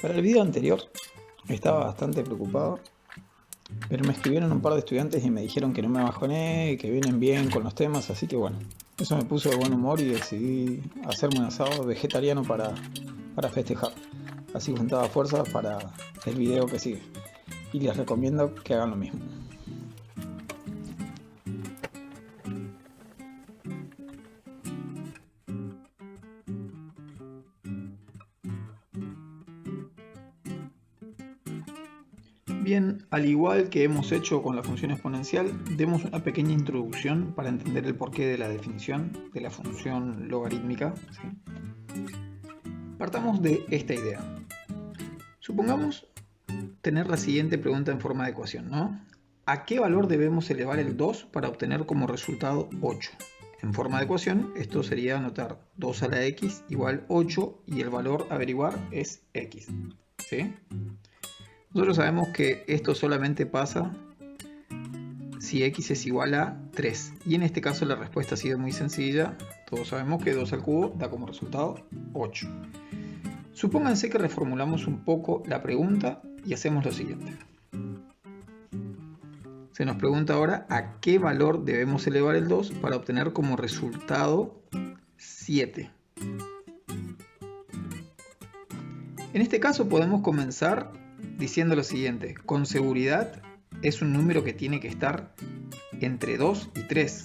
Para el video anterior estaba bastante preocupado, pero me escribieron un par de estudiantes y me dijeron que no me bajoné, que vienen bien con los temas, así que bueno, eso me puso de buen humor y decidí hacerme un asado vegetariano para festejar. Así juntaba fuerzas para el video que sigue y les recomiendo que hagan lo mismo. Bien, al igual que hemos hecho con la función exponencial, demos una pequeña introducción para entender el porqué de la definición de la función logarítmica, ¿sí? Partamos de esta idea. Supongamos tener la siguiente pregunta en forma de ecuación, ¿no? ¿A qué valor debemos elevar el 2 para obtener como resultado 8? En forma de ecuación, esto sería anotar 2 a la x igual 8 y el valor a averiguar es x, ¿sí? Nosotros sabemos que esto solamente pasa si x es igual a 3. Y en este caso la respuesta ha sido muy sencilla. Todos sabemos que 2 al cubo da como resultado 8. Supónganse que reformulamos un poco la pregunta y hacemos lo siguiente. Se nos pregunta ahora a qué valor debemos elevar el 2 para obtener como resultado 7. En este caso podemos comenzar diciendo lo siguiente: con seguridad es un número que tiene que estar entre 2 y 3,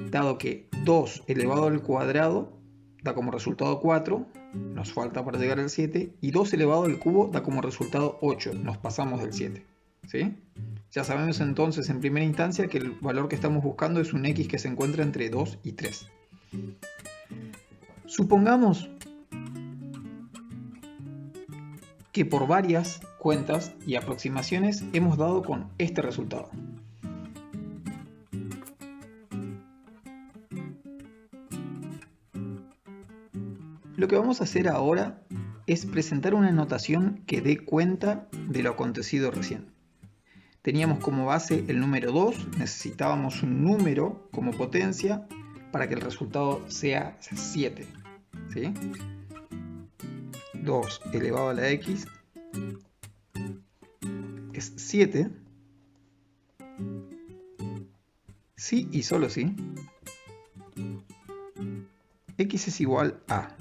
dado que 2 elevado al cuadrado da como resultado 4, nos falta para llegar al 7, y 2 elevado al cubo da como resultado 8, nos pasamos del 7, ¿sí? Ya sabemos entonces en primera instancia que el valor que estamos buscando es un x que se encuentra entre 2 y 3. Supongamos que por varias cuentas y aproximaciones hemos dado con este resultado. Lo que vamos a hacer ahora es presentar una notación que dé cuenta de lo acontecido recién. Teníamos como base el número 2, necesitábamos un número como potencia para que el resultado sea 7, ¿sí? 2 elevado a la x es 7, si y solo si x es igual a.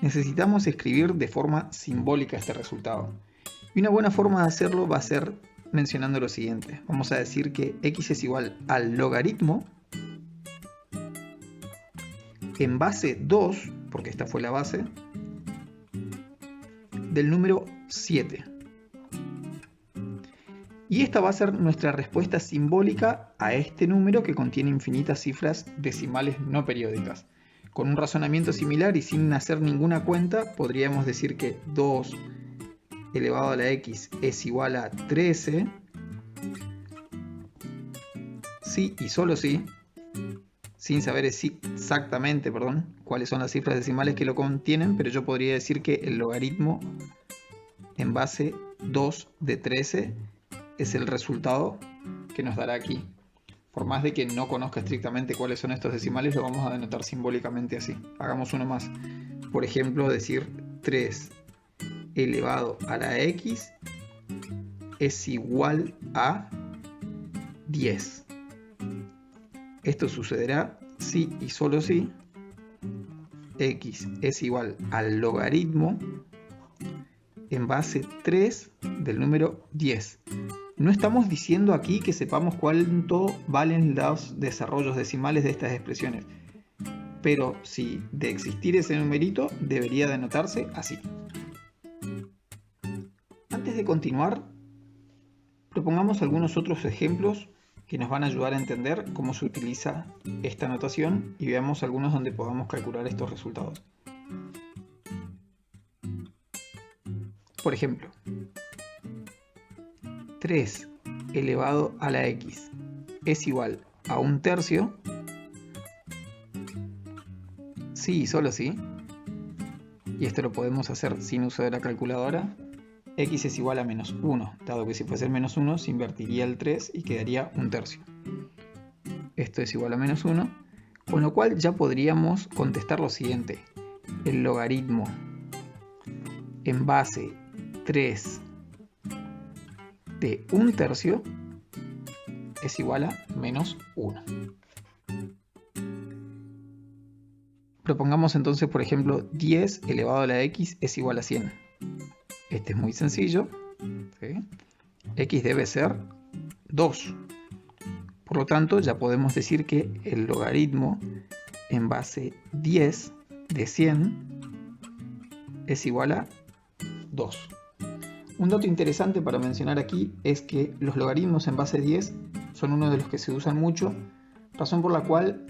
Necesitamos escribir de forma simbólica este resultado. Y una buena forma de hacerlo va a ser mencionando lo siguiente. Vamos a decir que x es igual al logaritmo en base 2, porque esta fue la base, del número 7. Y esta va a ser nuestra respuesta simbólica a este número que contiene infinitas cifras decimales no periódicas. Con un razonamiento similar y sin hacer ninguna cuenta, podríamos decir que 2 elevado a la x es igual a 13, si y solo si, sin saber exactamente, cuáles son las cifras decimales que lo contienen, pero yo podría decir que el logaritmo en base 2 de 13 es el resultado que nos dará aquí. Por más de que no conozca estrictamente cuáles son estos decimales, lo vamos a denotar simbólicamente así. Hagamos uno más. Por ejemplo, decir 3 elevado a la x es igual a 10. Esto sucederá si y solo si x es igual al logaritmo en base 3 del número 10. No estamos diciendo aquí que sepamos cuánto valen los desarrollos decimales de estas expresiones, pero si de existir ese numerito debería denotarse así. Antes de continuar, propongamos algunos otros ejemplos que nos van a ayudar a entender cómo se utiliza esta notación y veamos algunos donde podamos calcular estos resultados. Por ejemplo, 3 elevado a la x es igual a 1/3, si y solo si, y esto lo podemos hacer sin uso de la calculadora, x es igual a menos 1, dado que si fuese el menos 1 se invertiría el 3 y quedaría 1/3. Esto es igual a menos 1, con lo cual ya podríamos contestar lo siguiente: el logaritmo en base 3 de 1/3 es igual a menos 1. Propongamos entonces, por ejemplo, 10 elevado a la x es igual a 100. Este es muy sencillo, ¿sí? X debe ser 2. Por lo tanto, ya podemos decir que el logaritmo en base 10 de 100 es igual a 2. Un dato interesante para mencionar aquí es que los logaritmos en base 10 son uno de los que se usan mucho, razón por la cual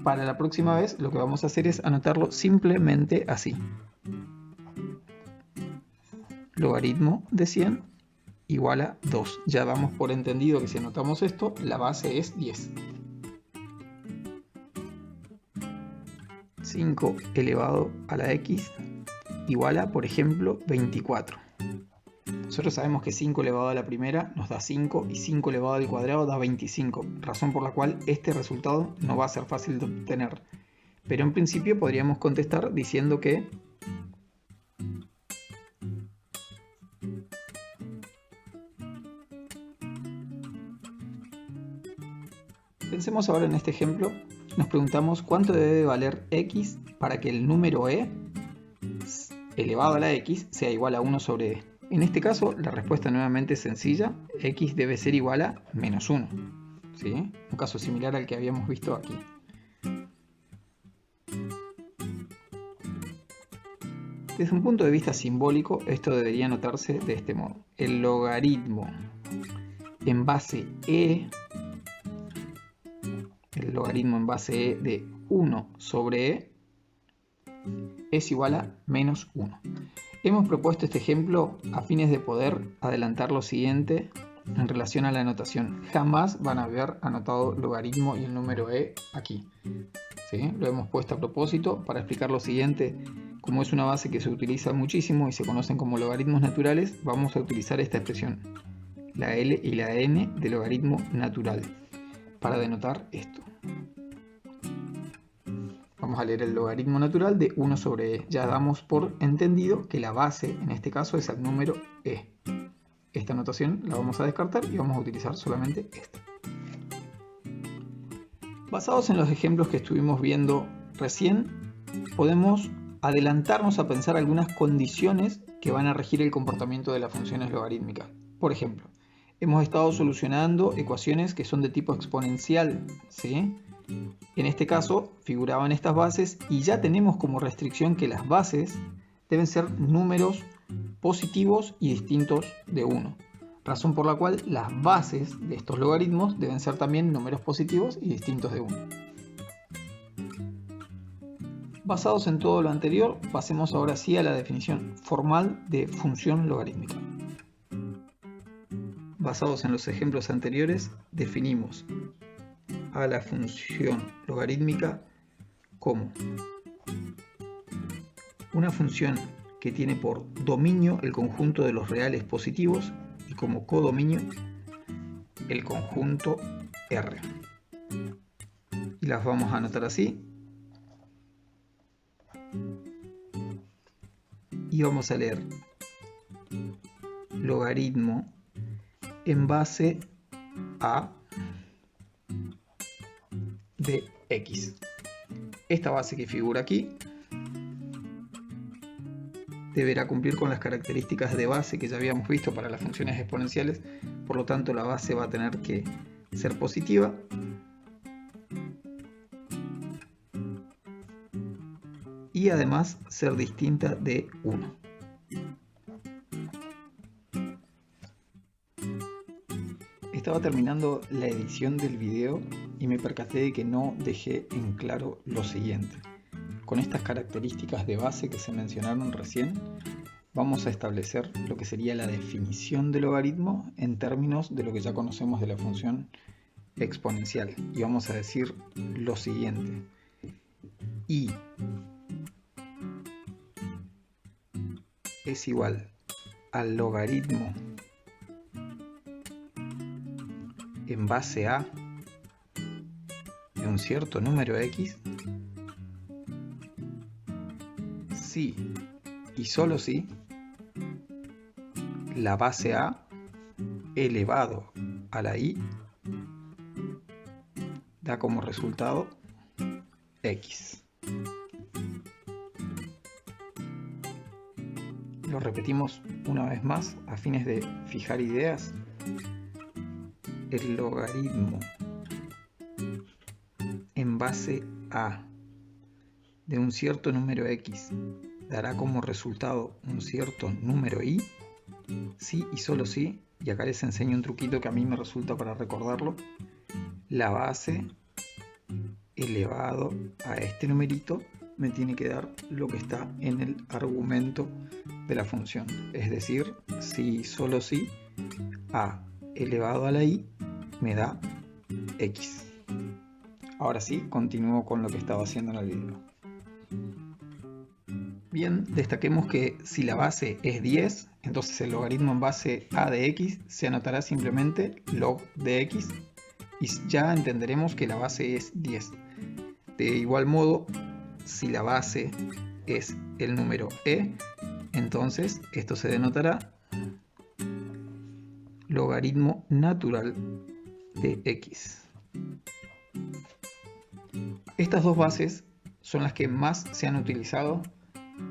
para la próxima vez lo que vamos a hacer es anotarlo simplemente así. Logaritmo de 100 igual a 2. Ya damos por entendido que si anotamos esto, la base es 10. 5 elevado a la x igual a, por ejemplo, 24. Nosotros sabemos que 5 elevado a la primera nos da 5 y 5 elevado al cuadrado da 25, razón por la cual este resultado no va a ser fácil de obtener. Pero en principio podríamos contestar diciendo que pensemos ahora en este ejemplo, nos preguntamos cuánto debe valer x para que el número e elevado a la x sea igual a 1 sobre e. En este caso, la respuesta nuevamente es sencilla, x debe ser igual a menos 1. ¿Sí? Un caso similar al que habíamos visto aquí. Desde un punto de vista simbólico, esto debería notarse de este modo. El logaritmo en base e, de 1 sobre e es igual a menos 1. Hemos propuesto este ejemplo a fines de poder adelantar lo siguiente en relación a la anotación. Jamás van a haber anotado logaritmo y el número e aquí. ¿Sí? Lo hemos puesto a propósito para explicar lo siguiente. Como es una base que se utiliza muchísimo y se conocen como logaritmos naturales, vamos a utilizar esta expresión, la L y la N de logaritmo natural, para denotar esto. Vamos a leer el logaritmo natural de 1 sobre e. Ya damos por entendido que la base, en este caso, es el número e. Esta notación la vamos a descartar y vamos a utilizar solamente esta. Basados en los ejemplos que estuvimos viendo recién, podemos adelantarnos a pensar algunas condiciones que van a regir el comportamiento de las funciones logarítmicas. Por ejemplo, hemos estado solucionando ecuaciones que son de tipo exponencial, ¿sí? En este caso figuraban estas bases y ya tenemos como restricción que las bases deben ser números positivos y distintos de 1, razón por la cual las bases de estos logaritmos deben ser también números positivos y distintos de 1. Basados en todo lo anterior, pasemos ahora sí a la definición formal de función logarítmica. Basados en los ejemplos anteriores, definimos a la función logarítmica como una función que tiene por dominio el conjunto de los reales positivos y como codominio el conjunto R. Y las vamos a anotar así. Y vamos a leer logaritmo en base a de x. Esta base que figura aquí deberá cumplir con las características de base que ya habíamos visto para las funciones exponenciales, por lo tanto la base va a tener que ser positiva y además ser distinta de 1. Estaba terminando la edición del video y me percaté de que no dejé en claro lo siguiente. Con estas características de base que se mencionaron recién, vamos a establecer lo que sería la definición del logaritmo en términos de lo que ya conocemos de la función exponencial. Y vamos a decir lo siguiente. Y es igual al logaritmo en base a de un cierto número x si y solo si la base A elevado a la I da como resultado X. Lo repetimos una vez más a fines de fijar ideas. El logaritmo en base A de un cierto número X dará como resultado un cierto número Y, si y solo si, y acá les enseño un truquito que a mí me resulta para recordarlo, la base elevado a este numerito me tiene que dar lo que está en el argumento de la función, es decir, si y solo si A elevado a la I me da X. Ahora sí, continúo con lo que estaba haciendo en el video. Bien, destaquemos que si la base es 10, entonces el logaritmo en base A de X se anotará simplemente log de X y ya entenderemos que la base es 10. De igual modo, si la base es el número E, entonces esto se denotará logaritmo natural de X. Estas dos bases son las que más se han utilizado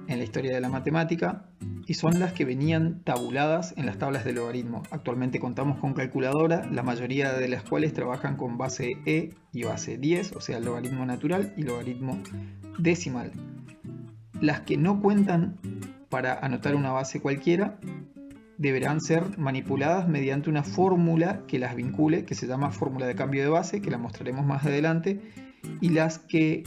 en la historia de la matemática y son las que venían tabuladas en las tablas de logaritmo. Actualmente contamos con calculadora, la mayoría de las cuales trabajan con base E y base 10, o sea, logaritmo natural y logaritmo decimal. Las que no cuentan para anotar una base cualquiera deberán ser manipuladas mediante una fórmula que las vincule, que se llama fórmula de cambio de base, que la mostraremos más adelante, y las que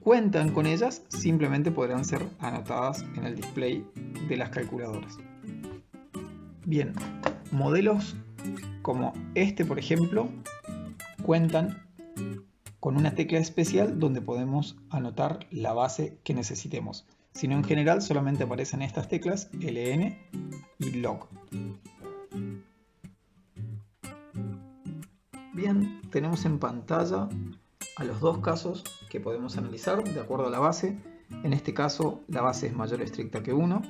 cuentan con ellas simplemente podrán ser anotadas en el display de las calculadoras. Bien, modelos como este, por ejemplo, cuentan con una tecla especial donde podemos anotar la base que necesitemos. Si no, en general solamente aparecen estas teclas ln y log. Bien, tenemos en pantalla a los dos casos que podemos analizar de acuerdo a la base. En este caso la base es mayor o estricta que 1.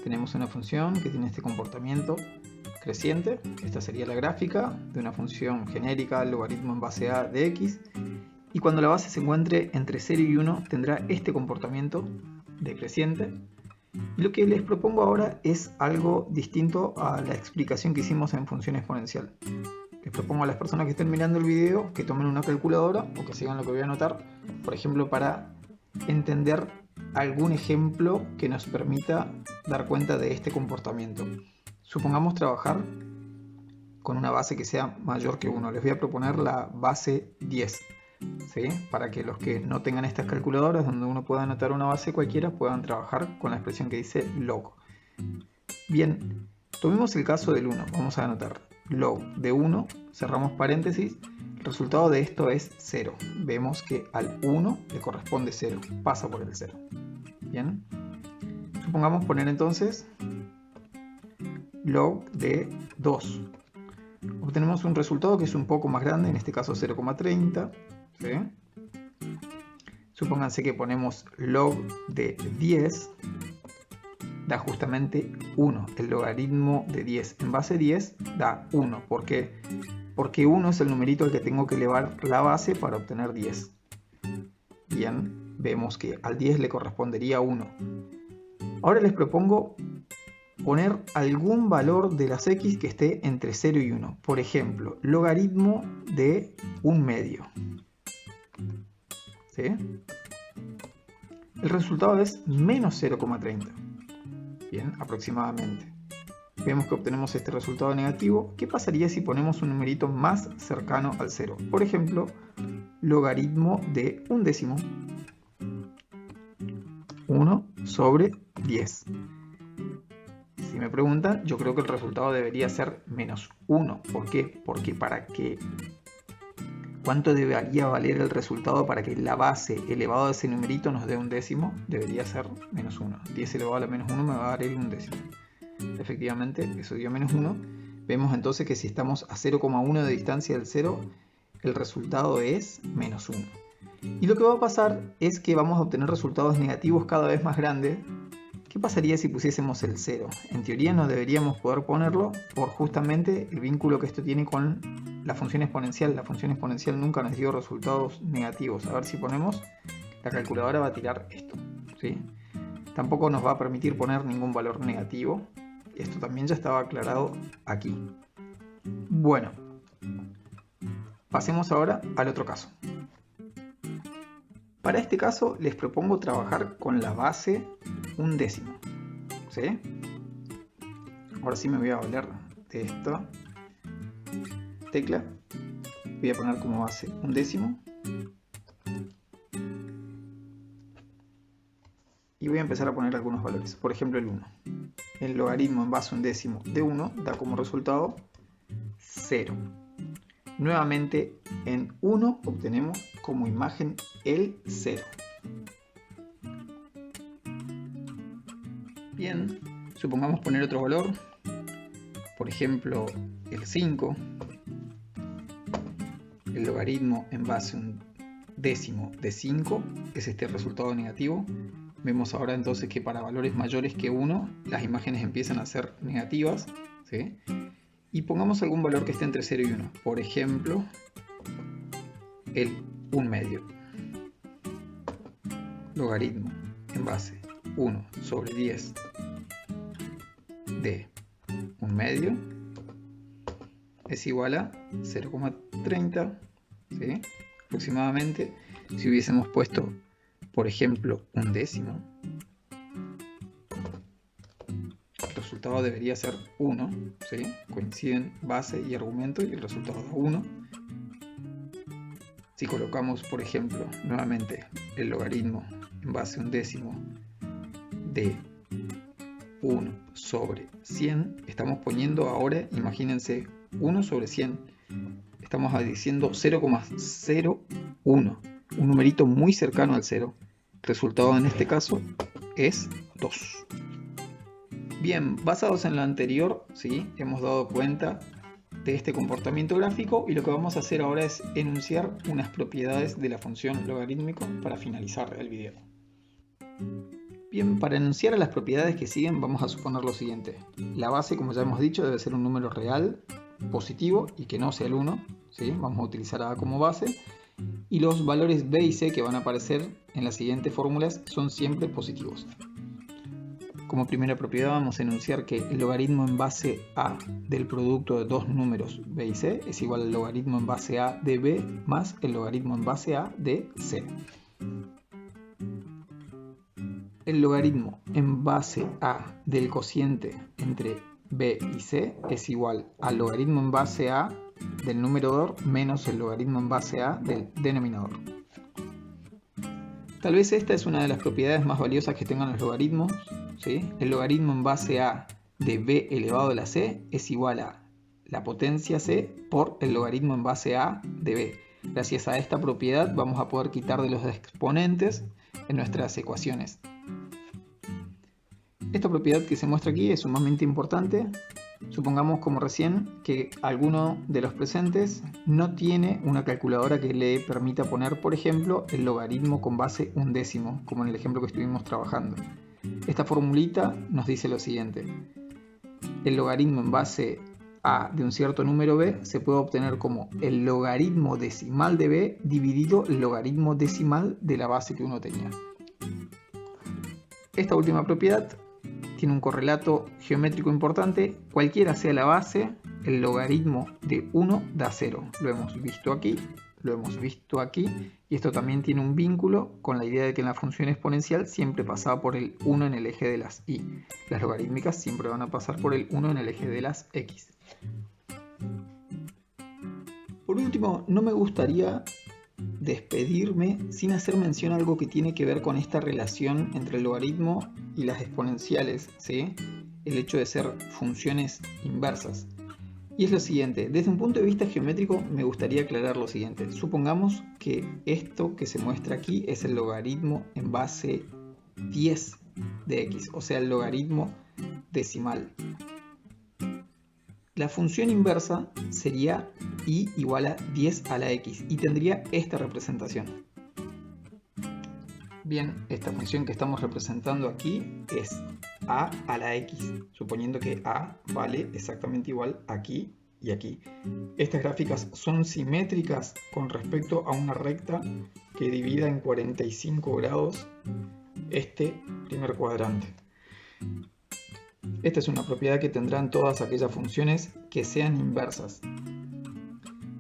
Tenemos una función que tiene este comportamiento creciente. Esta sería la gráfica de una función genérica logaritmo en base A de X. Y cuando la base se encuentre entre 0 y 1 tendrá este comportamiento decreciente. Y lo que les propongo ahora es algo distinto a la explicación que hicimos en función exponencial. Les propongo a las personas que estén mirando el video que tomen una calculadora o que sigan lo que voy a anotar, por ejemplo, para entender algún ejemplo que nos permita dar cuenta de este comportamiento. Supongamos trabajar con una base que sea mayor que 1. Les voy a proponer la base 10, ¿sí? Para que los que no tengan estas calculadoras donde uno pueda anotar una base cualquiera puedan trabajar con la expresión que dice log. Bien, tomemos el caso del 1. Vamos a anotar log de 1, cerramos paréntesis, el resultado de esto es 0. Vemos que al 1 le corresponde 0, pasa por el 0. Bien, supongamos poner entonces log de 2. Obtenemos un resultado que es un poco más grande, en este caso 0,30. ¿Sí? Supónganse que ponemos log de 10. Da justamente 1. El logaritmo de 10 en base 10 da 1. ¿Por qué? Porque 1 es el numerito al que tengo que elevar la base para obtener 10. Bien, vemos que al 10 le correspondería 1. Ahora les propongo poner algún valor de las x que esté entre 0 y 1. Por ejemplo, logaritmo de 1/2. ¿Sí? El resultado es menos 0,30. Bien, aproximadamente. Vemos que obtenemos este resultado negativo. ¿Qué pasaría si ponemos un numerito más cercano al 0? Por ejemplo, logaritmo de 1/10. 1 sobre 10. Si me preguntan, yo creo que el resultado debería ser menos 1. ¿Por qué? Porque ¿cuánto debería valer el resultado para que la base elevado a ese numerito nos dé 1/10? Debería ser menos 1. 10 elevado a la menos 1 me va a dar el 1/10. Efectivamente, eso dio menos 1. Vemos entonces que si estamos a 0,1 de distancia del 0, el resultado es menos 1. Y lo que va a pasar es que vamos a obtener resultados negativos cada vez más grandes. ¿Qué pasaría si pusiésemos el 0? En teoría no deberíamos poder ponerlo por justamente el vínculo que esto tiene con la función exponencial. La función exponencial nunca nos dio resultados negativos. A ver si ponemos, la calculadora va a tirar esto, ¿sí? Tampoco nos va a permitir poner ningún valor negativo. Esto también ya estaba aclarado aquí. Bueno, pasemos ahora al otro caso. Para este caso les propongo trabajar con la base 1/10, ¿sí? Ahora sí me voy a valer de esta tecla. Voy a poner como base 1/10 y voy a empezar a poner algunos valores. Por ejemplo, el 1. El logaritmo en base 1/10 de 1 da como resultado 0. Nuevamente en 1 obtenemos como imagen el 0. Bien, supongamos poner otro valor, por ejemplo el 5. El logaritmo en base 1/10 de 5 es este resultado negativo. Vemos ahora entonces que para valores mayores que 1 las imágenes empiezan a ser negativas, ¿sí? Y pongamos algún valor que esté entre 0 y 1. Por ejemplo, el 1/2. Logaritmo en base 1/10 de 1/2 es igual a 0,30, ¿sí? Aproximadamente. Si hubiésemos puesto, por ejemplo, 1/10, el resultado debería ser 1, ¿sí? Coinciden base y argumento y el resultado da 1. Si colocamos, por ejemplo, nuevamente el logaritmo en base 1/10 de 1/100, estamos poniendo ahora, imagínense, 1/100. Estamos diciendo 0,01, un numerito muy cercano al 0. El resultado en este caso es 2. Bien, basados en lo anterior, ¿sí? Hemos dado cuenta de este comportamiento gráfico y lo que vamos a hacer ahora es enunciar unas propiedades de la función logarítmico para finalizar el video. Bien, para enunciar a las propiedades que siguen vamos a suponer lo siguiente. La base, como ya hemos dicho, debe ser un número real, positivo y que no sea el 1, ¿sí? Vamos a utilizar A como base. Y los valores B y C que van a aparecer en las siguientes fórmulas son siempre positivos. Como primera propiedad vamos a enunciar que el logaritmo en base A del producto de dos números B y C es igual al logaritmo en base A de B más el logaritmo en base A de C. El logaritmo en base A del cociente entre B y C es igual al logaritmo en base A del numerador menos el logaritmo en base A del denominador. Tal vez esta es una de las propiedades más valiosas que tengan los logaritmos, ¿sí? El logaritmo en base A de B elevado a la C es igual a la potencia C por el logaritmo en base A de B. Gracias a esta propiedad vamos a poder quitar de los exponentes en nuestras ecuaciones. Esta propiedad que se muestra aquí es sumamente importante. Supongamos, como recién, que alguno de los presentes no tiene una calculadora que le permita poner, por ejemplo, el logaritmo con base 1/10, como en el ejemplo que estuvimos trabajando. Esta formulita nos dice lo siguiente. El logaritmo en base A de un cierto número B se puede obtener como el logaritmo decimal de B dividido el logaritmo decimal de la base que uno tenía. Esta última propiedad tiene un correlato geométrico importante. Cualquiera sea la base, el logaritmo de 1 da 0. Lo hemos visto aquí, lo hemos visto aquí, y esto también tiene un vínculo con la idea de que en la función exponencial siempre pasaba por el 1 en el eje de las y. Las logarítmicas siempre van a pasar por el 1 en el eje de las x. Por último, no me gustaría despedirme sin hacer mención a algo que tiene que ver con esta relación entre el logaritmo y las exponenciales, ¿sí? El hecho de ser funciones inversas. Y es lo siguiente, desde un punto de vista geométrico me gustaría aclarar lo siguiente. Supongamos que esto que se muestra aquí es el logaritmo en base 10 de x, o sea el logaritmo decimal. La función inversa sería y igual a 10 a la x y tendría esta representación. Bien, esta función que estamos representando aquí es a la x, suponiendo que a vale exactamente igual aquí y aquí. Estas gráficas son simétricas con respecto a una recta que divida en 45 grados este primer cuadrante. Esta es una propiedad que tendrán todas aquellas funciones que sean inversas.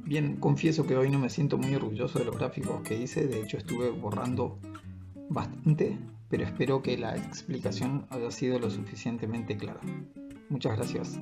Bien, confieso que hoy no me siento muy orgulloso de los gráficos que hice, de hecho estuve borrando bastante, pero espero que la explicación haya sido lo suficientemente clara. Muchas gracias.